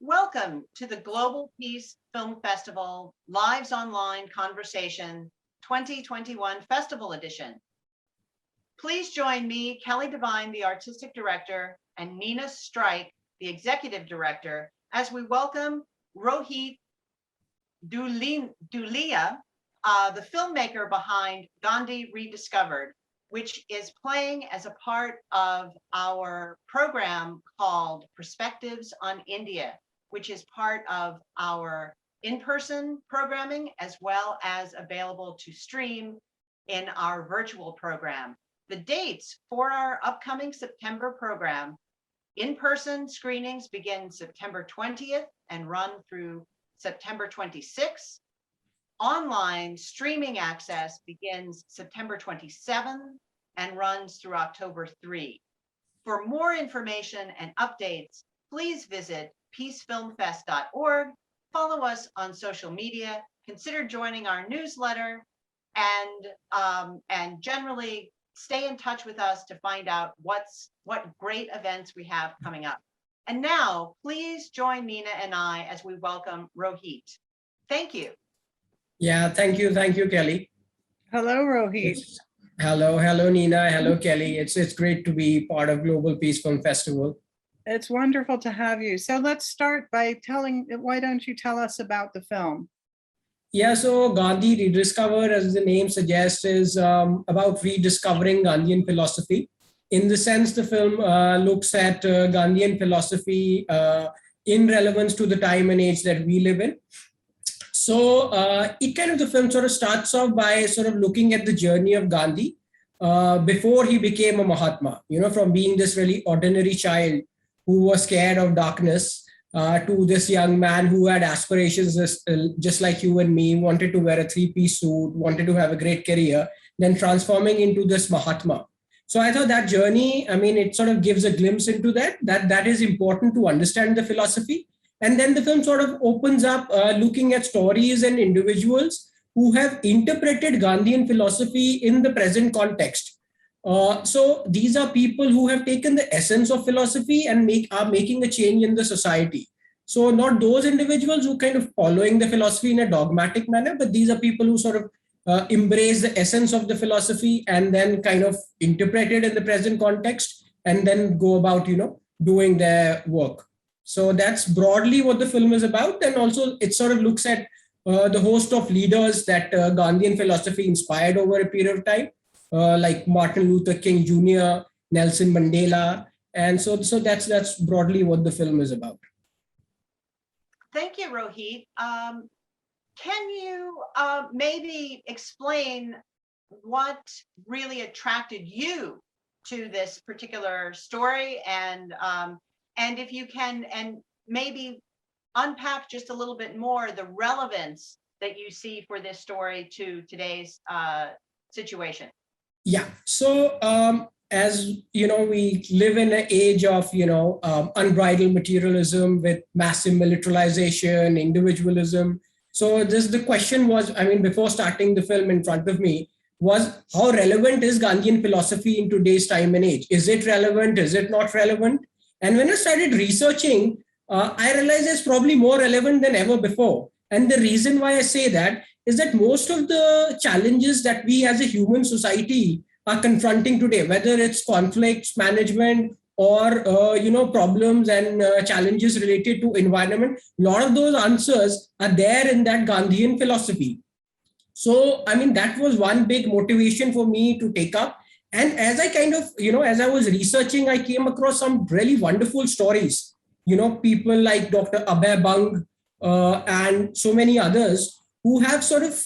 Welcome to the Global Peace Film Festival Lives Online Conversation 2021 Festival Edition. Please join me, Kelly Devine, the Artistic Director, and Nina Strike, the Executive Director, as we welcome Rohit Dhuliya, the filmmaker behind Gandhi Rediscovered, which is playing as a part of our program called Perspectives on India, which is part of our in-person programming as well as available to stream in our virtual program. The dates for our upcoming September program: in-person screenings begin September 20th and run through September 26th. Online streaming access begins September 27th and runs through October 3. For more information and updates, please visit peacefilmfest.org, follow us on social media, consider joining our newsletter, and generally stay in touch with us to find out what great events we have coming up. And now, please join Nina and I as we welcome Rohit. Thank you. Yeah, thank you, Kelly. Hello, Rohit. Hello, Nina. Hello, Kelly. It's great to be part of Global Peace Film Festival. It's wonderful to have you. So let's start by why don't you tell us about the film? Yeah, so Gandhi Rediscovered, as the name suggests, is about rediscovering Gandhian philosophy. In the sense, the film looks at Gandhian philosophy in relevance to the time and age that we live in. So the film sort of starts off by sort of looking at the journey of Gandhi before he became a Mahatma, from being this really ordinary child who was scared of darkness to this young man who had aspirations just like you and me, wanted to wear a three-piece suit, wanted to have a great career, then transforming into this Mahatma. So I thought that journey, it sort of gives a glimpse into that is important to understand the philosophy. And then the film sort of opens up looking at stories and individuals who have interpreted Gandhian philosophy in the present context. So these are people who have taken the essence of philosophy and are making a change in the society. So not those individuals who kind of following the philosophy in a dogmatic manner, but these are people who sort of embrace the essence of the philosophy and then kind of interpret it in the present context and then go about, doing their work. So that's broadly what the film is about. And also it sort of looks at the host of leaders that Gandhian philosophy inspired over a period of time, like Martin Luther King Jr., Nelson Mandela. And so that's broadly what the film is about. Thank you, Rohit. Can you maybe explain what really attracted you to this particular story, and if you can, and maybe unpack just a little bit more the relevance that you see for this story to today's situation? Yeah. So as you know, we live in an age of unbridled materialism with massive militarization, individualism. So the question was, before starting the film in front of me, was how relevant is Gandhian philosophy in today's time and age? Is it relevant? Is it not relevant? And when I started researching, I realized it's probably more relevant than ever before. And the reason why I say that is that most of the challenges that we as a human society are confronting today, whether it's conflicts management or problems and challenges related to environment, a lot of those answers are there in that Gandhian philosophy. So, that was one big motivation for me to take up. And as I as I was researching, I came across some really wonderful stories, people like Dr. Abhay Bang and so many others who have sort of,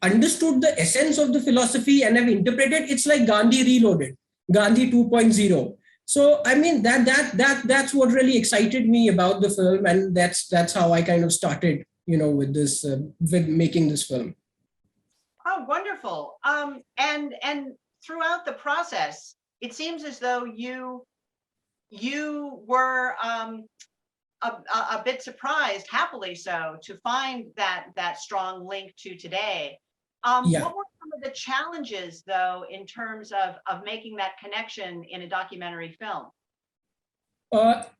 understood the essence of the philosophy and have interpreted. It's like Gandhi Reloaded, Gandhi 2.0. So, that's what really excited me about the film. And that's how I kind of started, with this, with making this film. Oh, wonderful. And throughout the process, it seems as though you were a bit surprised, happily so, to find that strong link to today. Yeah. What were some of the challenges, though, in terms of making that connection in a documentary film?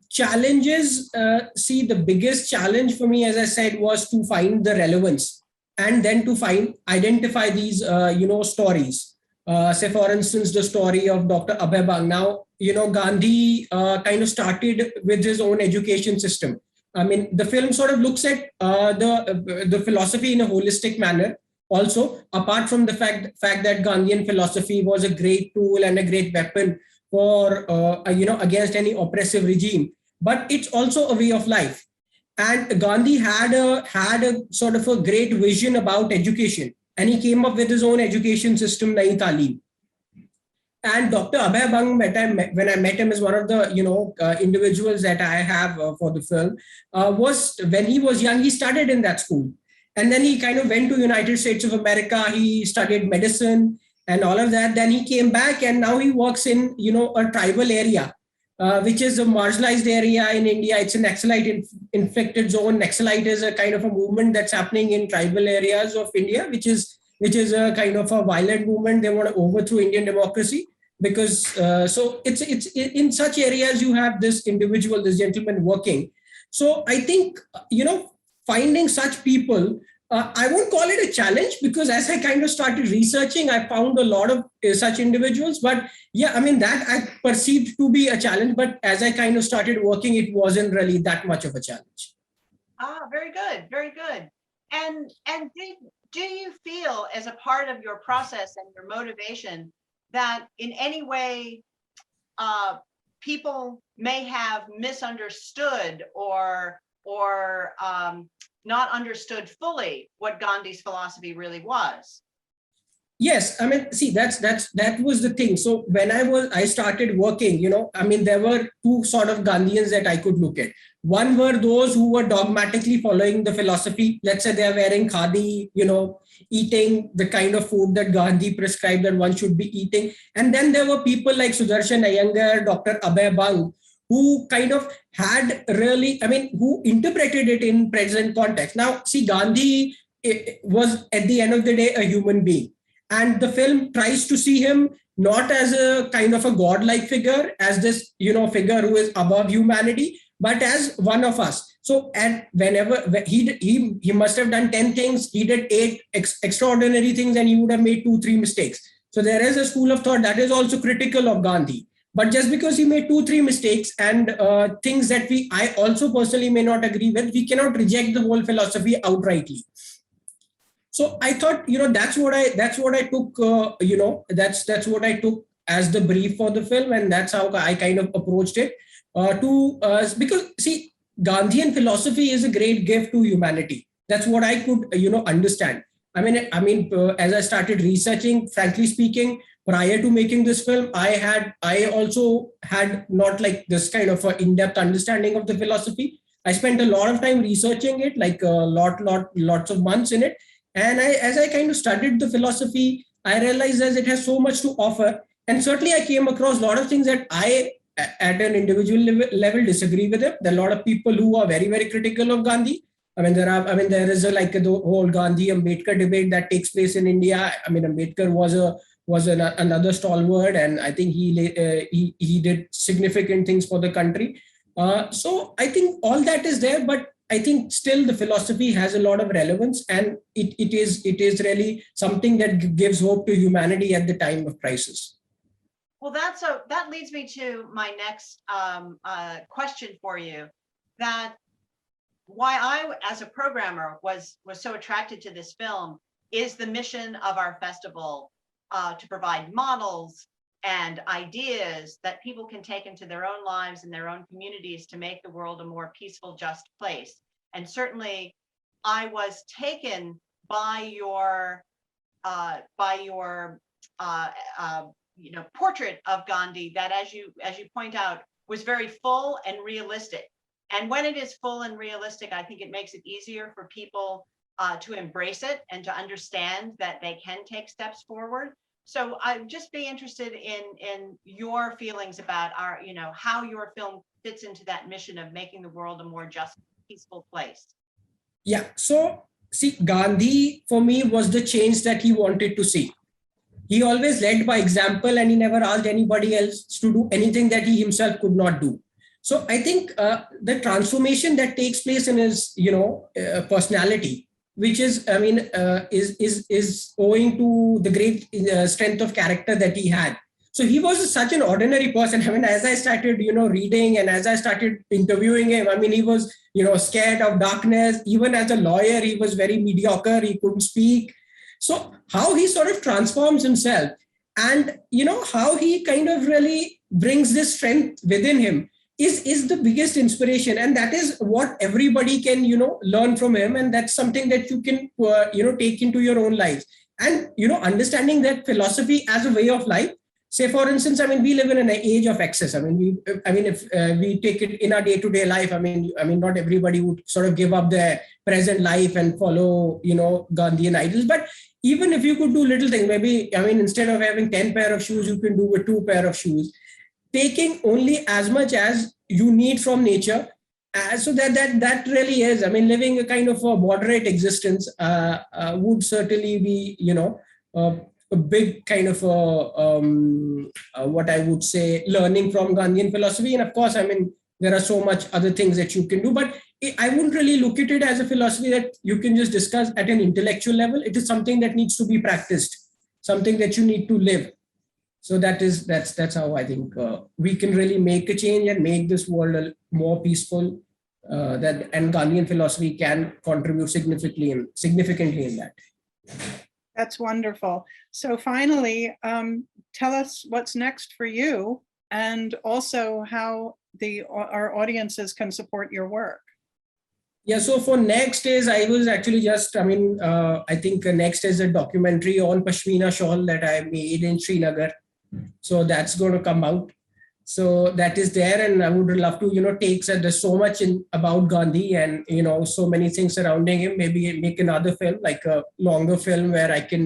Challenges, see, the biggest challenge for me, as I said, was to find the relevance and then to identify these, stories. Say, for instance, the story of Dr. Abhay Bang. Now, Gandhi kind of started with his own education system. I mean, the film sort of looks at the philosophy in a holistic manner. Also, apart from the fact that Gandhian philosophy was a great tool and a great weapon for against any oppressive regime, but it's also a way of life. And Gandhi had a sort of a great vision about education, and he came up with his own education system, Nai Talim. And Dr. Abhay Bang, when I met him, is one of the individuals that I have for the film. Was when he was young, he studied in that school, and then he kind of went to United States of America. He studied medicine and all of that. Then he came back, and now he works in a tribal area, which is a marginalized area in India. It's an Naxalite infected zone. Naxalite is a kind of a movement that's happening in tribal areas of India, which is a kind of a violent movement. They want to overthrow Indian democracy. Because so it's in such areas you have this individual, this gentleman working. So I think finding such people, I won't call it a challenge, because as I kind of started researching, I found a lot of such individuals. But yeah, I mean, that I perceived to be a challenge, but as I kind of started working, it wasn't really that much of a challenge. Very good, very good. And do you feel, as a part of your process and your motivation, that in any way people may have misunderstood or not understood fully what Gandhi's philosophy really was? Yes, I mean, see, that was the thing. So when I started working, there were two sort of Gandhians that I could look at. One were those who were dogmatically following the philosophy. Let's say they are wearing khadi, eating the kind of food that Gandhi prescribed that one should be eating. And then there were people like Sudarshan Iyengar, Dr. Abhay Bang, who kind of had really, who interpreted it in present context. Now, see, Gandhi was at the end of the day a human being. And the film tries to see him not as a kind of a godlike figure, as this, figure who is above humanity, but as one of us. So, and whenever he must have done 10 things, he did 8 extraordinary things, and he would have made 2-3 mistakes. So there is a school of thought that is also critical of Gandhi. But just because he made 2-3 mistakes and things that I also personally may not agree with, we cannot reject the whole philosophy outrightly. So I thought, that's what I took, that's what I took as the brief for the film, and that's how I kind of approached it. Because see, Gandhian philosophy is a great gift to humanity. That's what I could, understand. As I started researching, frankly speaking, prior to making this film, I also had not like this kind of an in-depth understanding of the philosophy. I spent a lot of time researching it, like lots of months in it. And as I kind of studied the philosophy, I realized that it has so much to offer. And certainly I came across a lot of things that I, at an individual level, disagree with it. There are a lot of people who are very, very critical of Gandhi. There is the whole Gandhi Ambedkar debate that takes place in India. Ambedkar was another stalwart, and I think he did significant things for the country. So I think all that is there, but I think still the philosophy has a lot of relevance, and it is really something that gives hope to humanity at the time of crisis. Well, that leads me to my next question for you. That why I, as a programmer, was so attracted to this film is the mission of our festival to provide models and ideas that people can take into their own lives and their own communities to make the world a more peaceful, just place. And certainly, I was taken by your portrait of Gandhi that, as you point out, was very full and realistic. And when it is full and realistic, I think it makes it easier for people to embrace it and to understand that they can take steps forward. So I'd just be interested in your feelings about how your film fits into that mission of making the world a more just, peaceful place. Yeah. So see, Gandhi for me was the change that he wanted to see. He always led by example, and he never asked anybody else to do anything that he himself could not do. So I think the transformation that takes place in his, personality, which is, I mean, is owing to the great strength of character that he had. So he was such an ordinary person. I mean, as I started, reading and as I started interviewing him, I mean, he was, scared of darkness. Even as a lawyer, he was very mediocre. He couldn't speak. So how he sort of transforms himself, and how he kind of really brings this strength within him is the biggest inspiration, and that is what everybody can learn from him, and that's something that you can take into your own lives. And understanding that philosophy as a way of life. Say, for instance, I mean, we live in an age of excess. I mean, if we take it in our day-to-day life, I mean, not everybody would sort of give up their present life and follow, Gandhian ideals. But even if you could do little things, maybe, I mean, instead of having 10 pair of shoes, you can do with 2 pair of shoes, taking only as much as you need from nature. So that really is, I mean, living a kind of a moderate existence would certainly be, a big kind of what I would say, learning from Gandhian philosophy. And of course, I mean, there are so much other things that you can do, but I wouldn't really look at it as a philosophy that you can just discuss at an intellectual level. It is something that needs to be practiced, something that you need to live. So that's how I think we can really make a change and make this world more peaceful. And Gandhian philosophy can contribute significantly in that. That's wonderful. So finally, tell us what's next for you, and also how our audiences can support your work. Yeah, so for next is, I was actually just, I mean, I think next is a documentary on Pashmina shawl that I made in Srinagar. So that's going to come out. So that is there, and I would love to, there's so much about Gandhi and, so many things surrounding him. Maybe make another film, like a longer film where I can,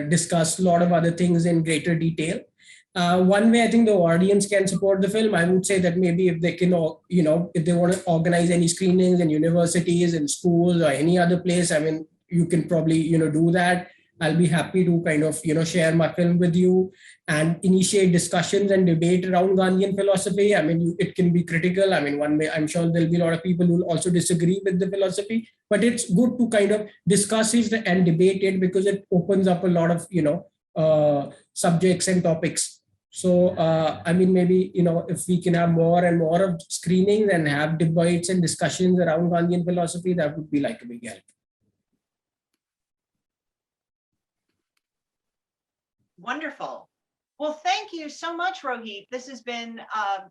discuss a lot of other things in greater detail. One way I think the audience can support the film, I would say that maybe if they can, if they want to organize any screenings in universities and schools or any other place, I mean, you can probably, do that. I'll be happy to kind of, share my film with you and initiate discussions and debate around Gandhian philosophy. I mean, it can be critical. I mean, one way, I'm sure there'll be a lot of people who will also disagree with the philosophy, but it's good to kind of discuss it and debate it, because it opens up a lot of, subjects and topics. So, I mean, maybe, if we can have more and more of screenings and have debates and discussions around Gandhian philosophy, that would be like a big help. Wonderful. Well, thank you so much, Rohit. This has been a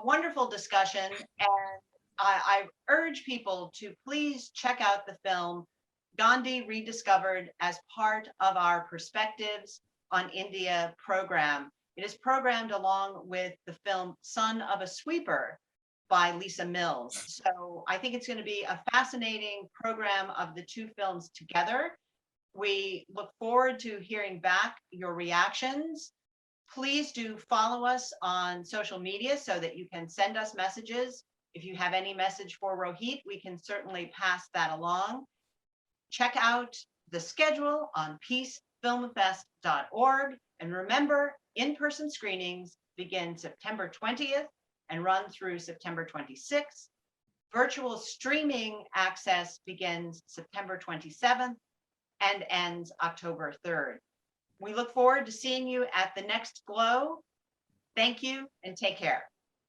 wonderful discussion, and I urge people to please check out the film Gandhi Rediscovered as part of our Perspectives on India program. It is programmed along with the film Son of a Sweeper by Lisa Mills. So I think it's going to be a fascinating program of the 2 films together. We look forward to hearing back your reactions. Please do follow us on social media so that you can send us messages. If you have any message for Rohit, we can certainly pass that along. Check out the schedule on peacefilmfest.org. And remember, in-person screenings begin September 20th and run through September 26th. Virtual streaming access begins September 27th and ends October 3rd. We look forward to seeing you at the next Glow. Thank you and take care.